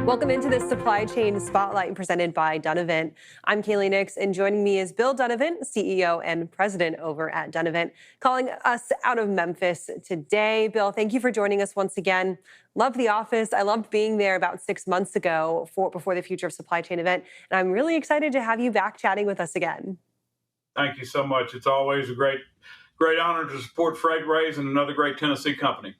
Welcome into the Supply Chain Spotlight presented by Dunavant. I'm Kaylee Nix, and joining me is Bill Dunavant, CEO and President over at Dunavant, calling us out of Memphis today. Bill, thank you for joining us once again. Love the office. I loved being there about 6 months ago before the Future of Supply Chain event, and I'm really excited to have you back chatting with us again. Thank you so much. It's always a great honor to support Freight Raise and another great Tennessee company.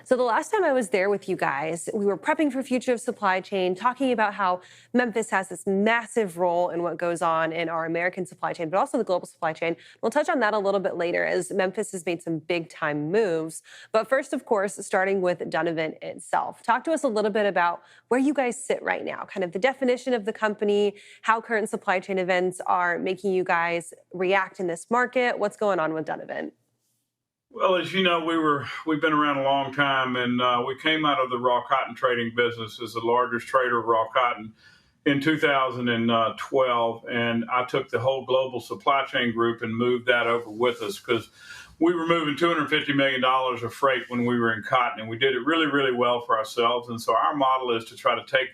So the last time I was there with you guys, we were prepping for Future of Supply Chain, talking about how Memphis has this massive role in what goes on in our American supply chain, but also the global supply chain. We'll touch on that a little bit later as Memphis has made some big time moves. But first, of course, starting with Dunavant itself. Talk to us a little bit about where you guys sit right now, kind of the definition of the company, how current supply chain events are making you guys react in this market. What's going on with Dunavant? Well, as you know, we've been around a long time, and we came out of the raw cotton trading business as the largest trader of raw cotton in 2012, and I took the whole global supply chain group and moved that over with us because we were moving $250 million of freight when we were in cotton, and we did it really, really well for ourselves. And so our model is to try to take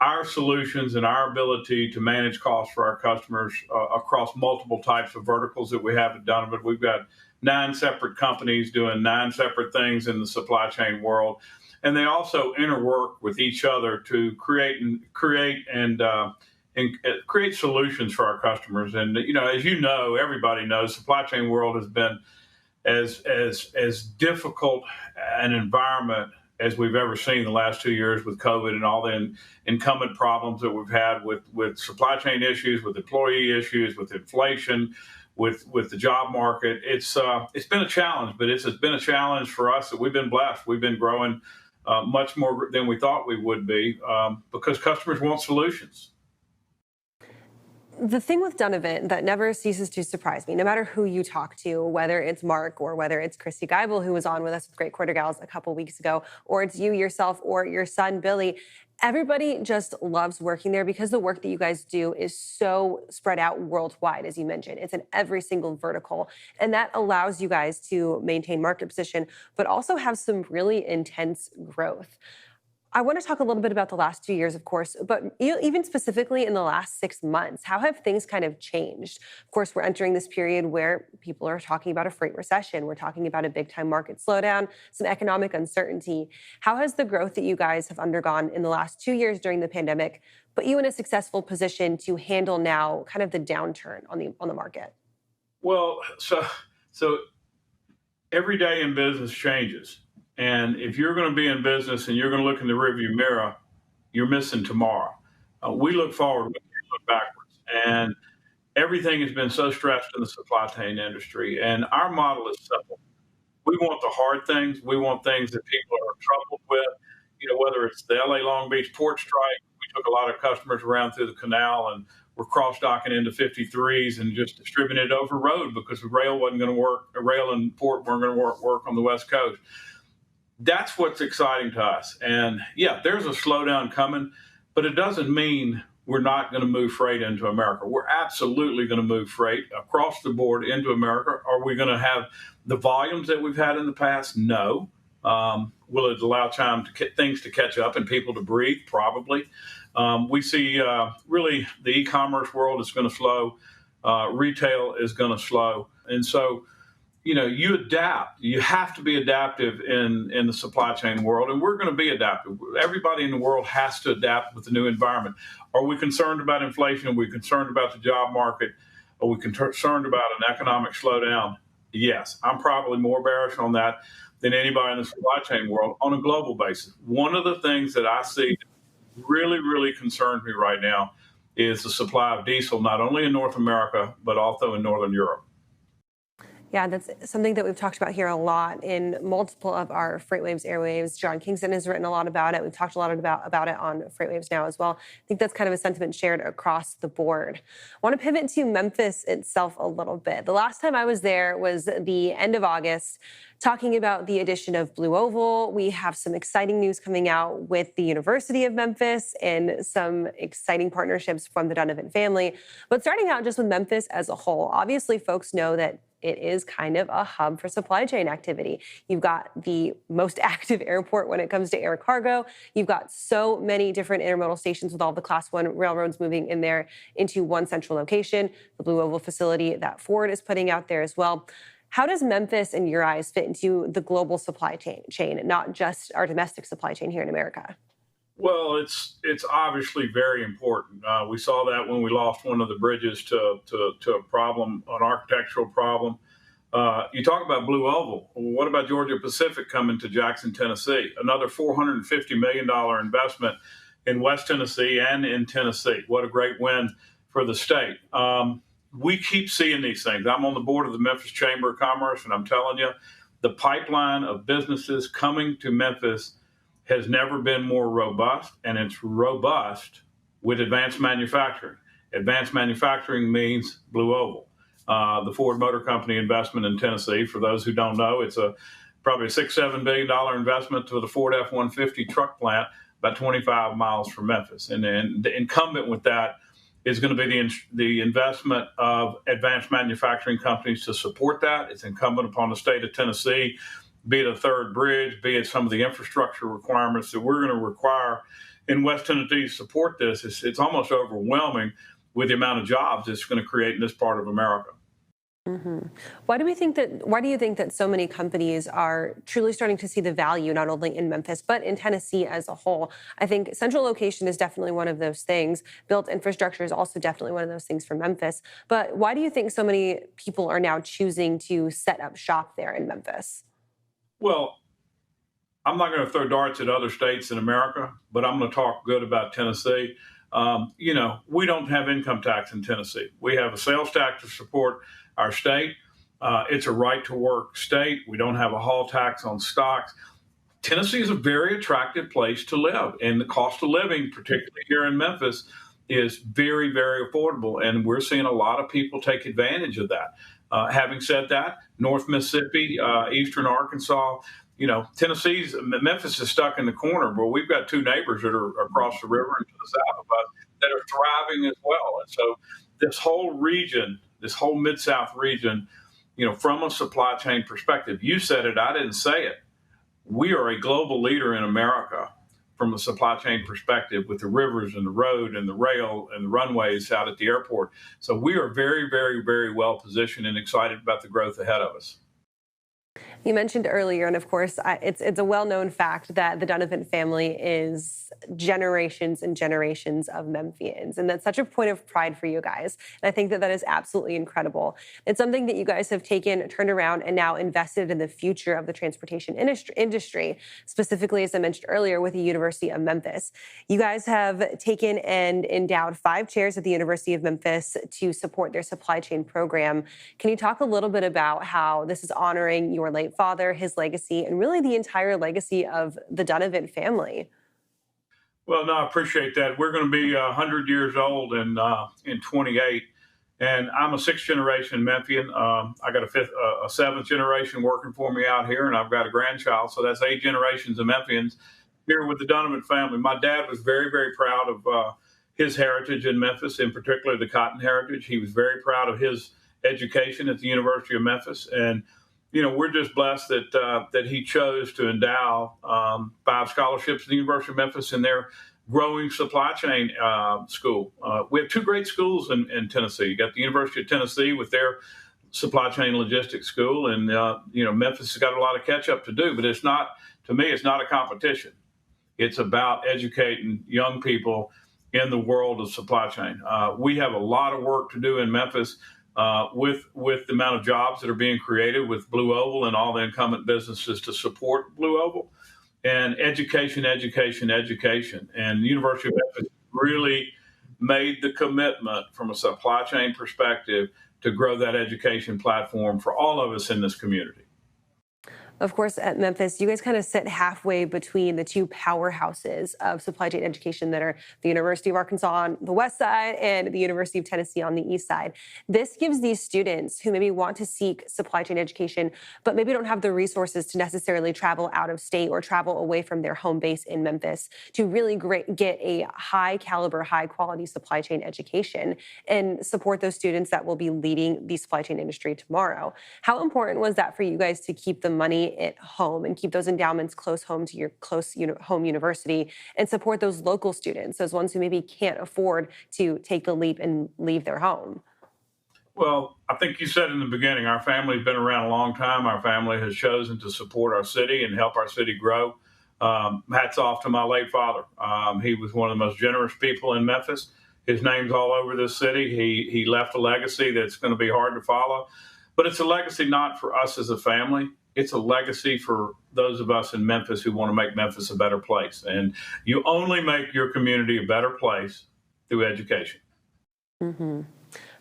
our solutions and our ability to manage costs for our customers across multiple types of verticals that we have at Dunavant. We've got 9 separate companies doing 9 separate things in the supply chain world, and they also interwork with each other to create solutions for our customers. And as you know, everybody knows, supply chain world has been as difficult an environment as we've ever seen the last 2 years with COVID and all the incumbent problems that we've had with supply chain issues, with employee issues, with inflation, with the job market. It's been a challenge, but it's been a challenge for us that we've been blessed. We've been growing much more than we thought we would be because customers want solutions. The thing with Dunavant that never ceases to surprise me, no matter who you talk to, whether it's Mark or whether it's Christy Geibel, who was on with us with Great Quarter Gals a couple weeks ago, or it's you yourself or your son, Billy, everybody just loves working there because the work that you guys do is so spread out worldwide, as you mentioned. It's in every single vertical, and that allows you guys to maintain market position, but also have some really intense growth. I want to talk a little bit about the last 2 years, of course, but even specifically in the last 6 months, how have things kind of changed? Of course, we're entering this period where people are talking about a freight recession. We're talking about a big time market slowdown, some economic uncertainty. How has the growth that you guys have undergone in the last 2 years during the pandemic put you in a successful position to handle now kind of the downturn on the market? Well, so every day in business changes. And if you're going to be in business and you're going to look in the rearview mirror, you're missing tomorrow. We look forward, we look backwards. And everything has been so stressed in the supply chain industry. And our model is simple. We want the hard things. We want things that people are troubled with. Whether it's the LA Long Beach port strike, we took a lot of customers around through the canal and we're cross-docking into 53s and just distributing it over road because the rail wasn't going to work. The rail and port weren't going to work on the West Coast. That's what's exciting to us. And yeah, there's a slowdown coming, but it doesn't mean we're not going to move freight into America. We're absolutely going to move freight across the board into America. Are we going to have the volumes that we've had in the past? No. Will it allow time to things to catch up and people to breathe? Probably. We see really the e-commerce world is going to slow. Retail is going to slow. And so you adapt. You have to be adaptive in the supply chain world, and we're going to be adaptive. Everybody in the world has to adapt with the new environment. Are we concerned about inflation? Are we concerned about the job market? Are we concerned about an economic slowdown? Yes, I'm probably more bearish on that than anybody in the supply chain world on a global basis. One of the things that I see that really, really concerns me right now is the supply of diesel, not only in North America, but also in Northern Europe. Yeah, that's something that we've talked about here a lot in multiple of our FreightWaves airwaves. John Kingston has written a lot about it. We've talked a lot about it on FreightWaves now as well. I think that's kind of a sentiment shared across the board. I want to pivot to Memphis itself a little bit. The last time I was there was the end of August, talking about the addition of Blue Oval. We have some exciting news coming out with the University of Memphis and some exciting partnerships from the Dunavant family. But starting out just with Memphis as a whole, obviously folks know that it is kind of a hub for supply chain activity. You've got the most active airport when it comes to air cargo. You've got so many different intermodal stations with all the Class 1 railroads moving in there into one central location, the Blue Oval facility that Ford is putting out there as well. How does Memphis, in your eyes, fit into the global supply chain, not just our domestic supply chain here in America? Well, it's obviously very important. We saw that when we lost one of the bridges to a problem, an architectural problem. You talk about Blue Oval. What about Georgia Pacific coming to Jackson, Tennessee? Another $450 million investment in West Tennessee and in Tennessee. What a great win for the state. We keep seeing these things. I'm on the board of the Memphis Chamber of Commerce, and I'm telling you, the pipeline of businesses coming to Memphis has never been more robust, and it's robust with advanced manufacturing. Advanced manufacturing means Blue Oval. The Ford Motor Company investment in Tennessee, for those who don't know, it's probably a $6-7 billion investment to the Ford F-150 truck plant about 25 miles from Memphis. And then the incumbent with that is going to be the investment of advanced manufacturing companies to support that. It's incumbent upon the state of Tennessee, be it a third bridge, be it some of the infrastructure requirements that we're going to require in West Tennessee to support this. It's almost overwhelming with the amount of jobs it's going to create in this part of America. Mm-hmm. Why do you think that so many companies are truly starting to see the value not only in Memphis but in Tennessee as a whole? I think central location is definitely one of those things. Built infrastructure is also definitely one of those things for Memphis. But why do you think so many people are now choosing to set up shop there in Memphis? Well, I'm not going to throw darts at other states in America, but I'm going to talk good about Tennessee. We don't have income tax in Tennessee. We have a sales tax to support our state. It's a right to work state. We don't have a haul tax on stocks. Tennessee is a very attractive place to live, and the cost of living, particularly here in Memphis, is very, very affordable, and we're seeing a lot of people take advantage of that. Having said that, North Mississippi, Eastern Arkansas, Memphis is stuck in the corner, but we've got two neighbors that are across the river and to the south of us that are thriving as well. And so this whole region, this whole Mid-South region, from a supply chain perspective, you said it, I didn't say it. We are a global leader in America from a supply chain perspective with the rivers and the road and the rail and the runways out at the airport. So we are very, very, very well positioned and excited about the growth ahead of us. You mentioned earlier, and of course, it's a well-known fact that the Dunavant family is generations and generations of Memphians, and that's such a point of pride for you guys. And I think that is absolutely incredible. It's something that you guys have taken, turned around, and now invested in the future of the transportation industry, specifically, as I mentioned earlier, with the University of Memphis. You guys have taken and endowed 5 chairs at the University of Memphis to support their supply chain program. Can you talk a little bit about how this is honoring your late father, his legacy, and really the entire legacy of the Dunavant family? Well, no, I appreciate that. We're going to be 100 years old in 28, and I'm a 6th generation Memphian. I got a 7th generation working for me out here, and I've got a grandchild, so that's 8 generations of Memphians here with the Dunavant family. My dad was very, very proud of his heritage in Memphis, in particular the cotton heritage. He was very proud of his education at the University of Memphis, and we're just blessed that he chose to endow 5 scholarships at the University of Memphis in their growing supply chain school. We have 2 great schools in Tennessee. You got the University of Tennessee with their supply chain logistics school, and Memphis has got a lot of catch up to do. But it's not a competition. It's about educating young people in the world of supply chain. We have a lot of work to do in Memphis. With the amount of jobs that are being created with Blue Oval and all the incumbent businesses to support Blue Oval, and education. And the University of Memphis really made the commitment from a supply chain perspective to grow that education platform for all of us in this community. Of course, at Memphis, you guys kind of sit halfway between the two powerhouses of supply chain education that are the University of Arkansas on the west side and the University of Tennessee on the east side. This gives these students who maybe want to seek supply chain education, but maybe don't have the resources to necessarily travel out of state or travel away from their home base in Memphis to really get a high caliber, high quality supply chain education and support those students that will be leading the supply chain industry tomorrow. How important was that for you guys to keep the money at home and keep those endowments close home to your home university and support those local students, those ones who maybe can't afford to take the leap and leave their home? Well, I think you said in the beginning, our family's been around a long time. Our family has chosen to support our city and help our city grow. Hats off to my late father. He was one of the most generous people in Memphis. His name's all over this city. He left a legacy that's going to be hard to follow, but it's a legacy not for us as a family. It's a legacy for those of us in Memphis who want to make Memphis a better place. And you only make your community a better place through education. Hmm.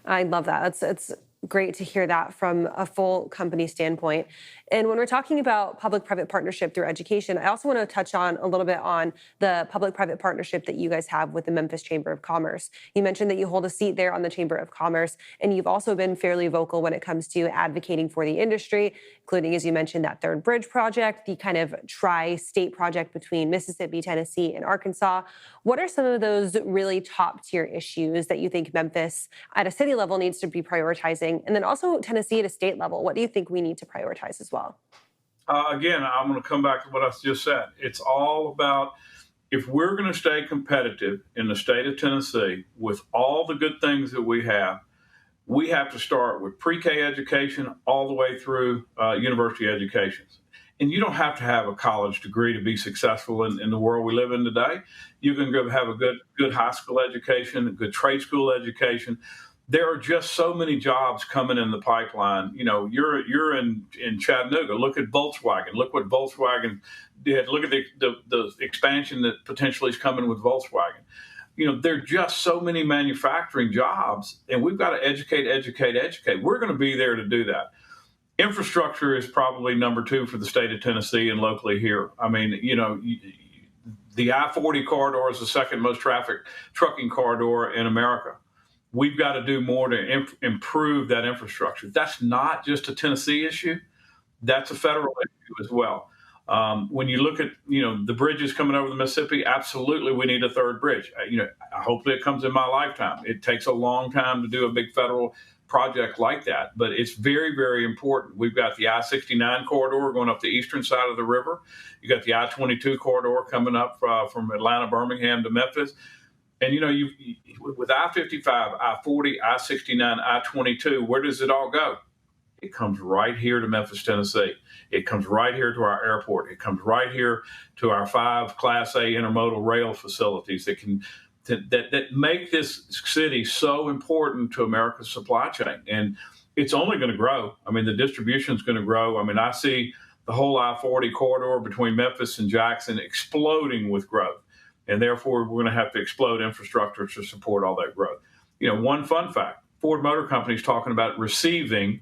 I love that. It's great to hear that from a full company standpoint. And when we're talking about public-private partnership through education, I also want to touch on a little bit on the public-private partnership that you guys have with the Memphis Chamber of Commerce. You mentioned that you hold a seat there on the Chamber of Commerce, and you've also been fairly vocal when it comes to advocating for the industry, including, as you mentioned, that third bridge project, the kind of tri-state project between Mississippi, Tennessee, and Arkansas. What are some of those really top-tier issues that you think Memphis at a city level needs to be prioritizing? And then also Tennessee at a state level, what do you think we need to prioritize as well? Again, I'm going to come back to what I just said. It's all about if we're going to stay competitive in the state of Tennessee with all the good things that we have to start with pre-K education all the way through university education. And you don't have to have a college degree to be successful in the world we live in today. You can go have a good high school education, a good trade school education. There are just so many jobs coming in the pipeline. You know, you're in Chattanooga. Look at Volkswagen. Look what Volkswagen did. Look at the expansion that potentially is coming with Volkswagen. You know, there are just so many manufacturing jobs, and we've got to educate. We're going to be there to do that. Infrastructure is probably number two for the state of Tennessee and locally here. I mean, you know, the I-40 corridor is the second most trafficked trucking corridor in America. We've got to do more to improve that infrastructure. That's not just a Tennessee issue. That's a federal issue as well. When you look at, you know, the bridges coming over the Mississippi, absolutely we need a third bridge. You know, hopefully it comes in my lifetime. It takes a long time to do a big federal project like that, but it's very, very important. We've got the I-69 corridor going up the eastern side of the river. You got the I-22 corridor coming up from Atlanta, Birmingham to Memphis. And, you know, with I-55, I-40, I-69, I-22, where does it all go? It comes right here to Memphis, Tennessee. It comes right here to our airport. It comes right here to our 5 Class A intermodal rail facilities that make this city so important to America's supply chain. And it's only going to grow. I mean, the distribution is going to grow. I mean, I see the whole I-40 corridor between Memphis and Jackson exploding with growth. And therefore, we're going to have to explode infrastructure to support all that growth. You know, one fun fact, Ford Motor Company is talking about receiving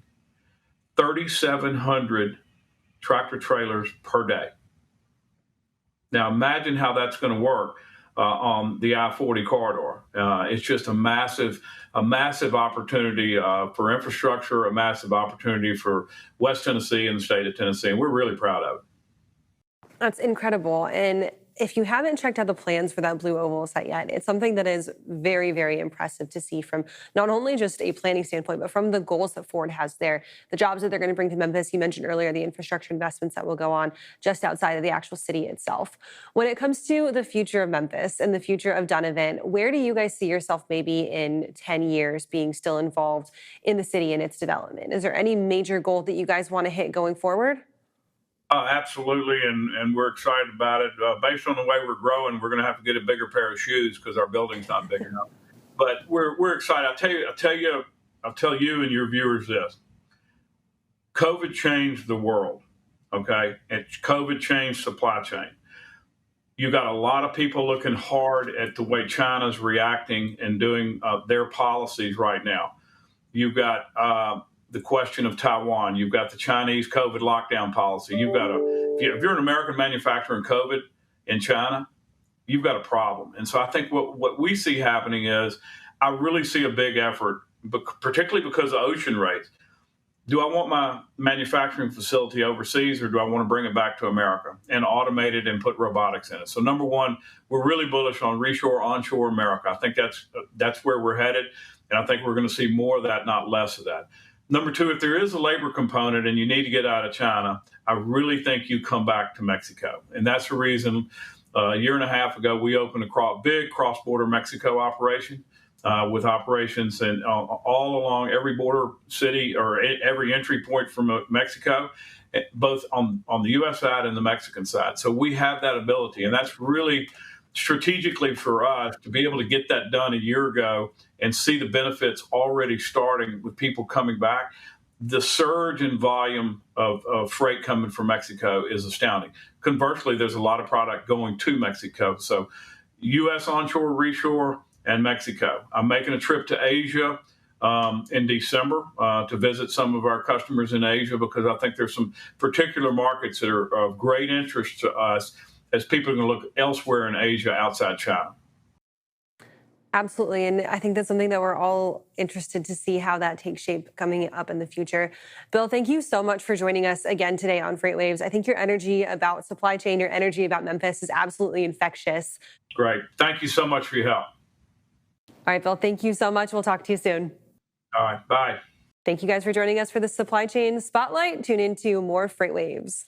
3,700 tractor trailers per day. Now, imagine how that's going to work on the I-40 corridor. It's just a massive opportunity for infrastructure, a massive opportunity for West Tennessee and the state of Tennessee, and we're really proud of it. That's incredible. And if you haven't checked out the plans for that Blue Oval site yet, it's something that is very, very impressive to see from not only just a planning standpoint, but from the goals that Ford has there, the jobs that they're going to bring to Memphis. You mentioned earlier the infrastructure investments that will go on just outside of the actual city itself. When it comes to the future of Memphis and the future of Dunavant, where do you guys see yourself maybe in 10 years being still involved in the city and its development? Is there any major goal that you guys want to hit going forward? Absolutely, and we're excited about it. Based on the way we're growing, we're going to have to get a bigger pair of shoes because our building's not big enough. But we're excited. I'll tell you and your viewers this: COVID changed the world. Okay, and COVID changed supply chain. You got a lot of people looking hard at the way China's reacting and doing their policies right now. You've got the question of Taiwan. You've got the Chinese COVID lockdown policy. You've got if you're an American manufacturer in COVID in China, you've got a problem. And so I think what we see happening is I really see a big effort, particularly because of ocean rates. Do I want my manufacturing facility overseas, or do I want to bring it back to America and automate it and put robotics in it? So number one, we're really bullish on reshore, onshore America. I think that's where we're headed, and I think we're going to see more of that, not less of that. Number two, if there is a labor component and you need to get out of China, I really think you come back to Mexico, and that's the reason. A year and a half ago, we opened a big cross-border Mexico operation. With operations and all along every border city or every entry point from Mexico, both on the U.S. side and the Mexican side. So we have that ability, and that's really strategically for us to be able to get that done a year ago and see the benefits already starting with people coming back. The surge in volume of freight coming from Mexico is astounding. Conversely, there's a lot of product going to Mexico. So U.S. onshore, reshore, and Mexico. I'm making a trip to Asia in December to visit some of our customers in Asia, because I think there's some particular markets that are of great interest to us as people are going to look elsewhere in Asia outside China. Absolutely. And I think that's something that we're all interested to see how that takes shape coming up in the future. Bill, thank you so much for joining us again today on Freight Waves. I think your energy about supply chain, your energy about Memphis is absolutely infectious. Great. Thank you so much for your help. All right, Bill, thank you so much. We'll talk to you soon. All right, bye. Thank you guys for joining us for the Supply Chain Spotlight. Tune into more Freight Waves.